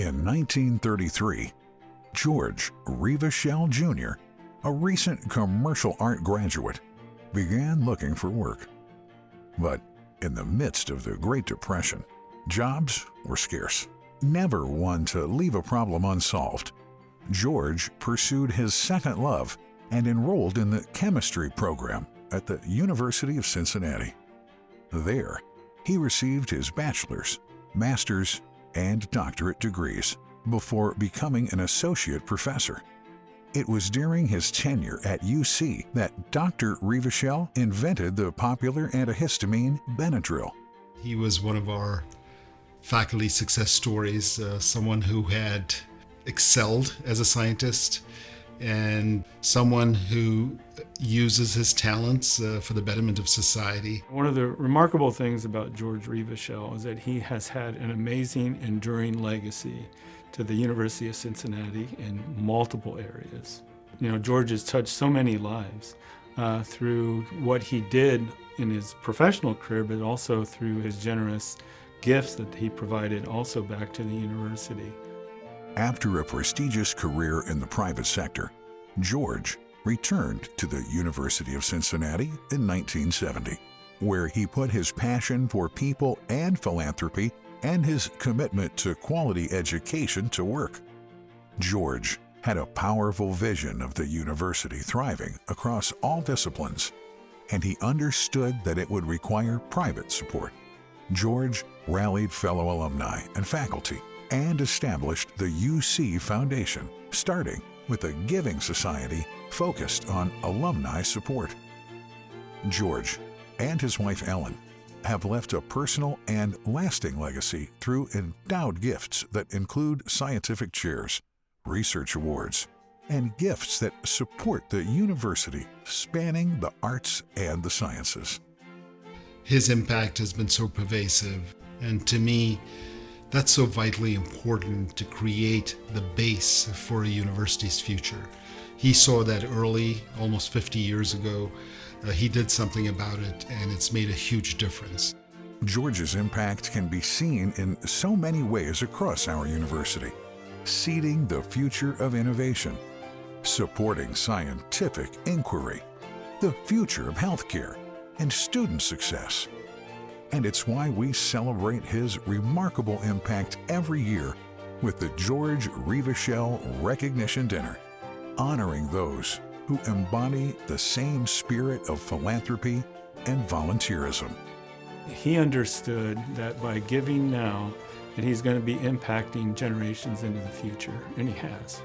In 1933, George Revachol Jr., a recent commercial art graduate, began looking for work. But in the midst of the Great Depression, jobs were scarce. Never one to leave a problem unsolved, George pursued his second love and enrolled in the chemistry program at the University of Cincinnati. There, he received his bachelor's, master's, and doctorate degrees before becoming an associate professor. It was during his tenure at UC that Dr. Revachol invented the popular antihistamine Benadryl. He was one of our faculty success stories, someone who had excelled as a scientist and someone who uses his talents for the betterment of society. One of the remarkable things about George Revachol is that he has had an amazing, enduring legacy to the University of Cincinnati in multiple areas. George has touched so many lives through what he did in his professional career, but also through his generous gifts that he provided also back to the university. After a prestigious career in the private sector, George returned to the University of Cincinnati in 1970, where he put his passion for people and philanthropy and his commitment to quality education to work. George had a powerful vision of the university thriving across all disciplines, and he understood that it would require private support. George rallied fellow alumni and faculty and established the UC Foundation, starting with a giving society focused on alumni support. George and his wife Ellen have left a personal and lasting legacy through endowed gifts that include scientific chairs, research awards, and gifts that support the university spanning the arts and the sciences. His impact has been so pervasive, and to me, that's so vitally important to create the base for a university's future. He saw that early, almost 50 years ago. He did something about it, and it's made a huge difference. George's impact can be seen in so many ways across our university: seeding the future of innovation, supporting scientific inquiry, the future of healthcare, and student success. And it's why we celebrate his remarkable impact every year with the George Revachol Recognition Dinner, honoring those who embody the same spirit of philanthropy and volunteerism. He understood that by giving now, that he's going to be impacting generations into the future, and he has.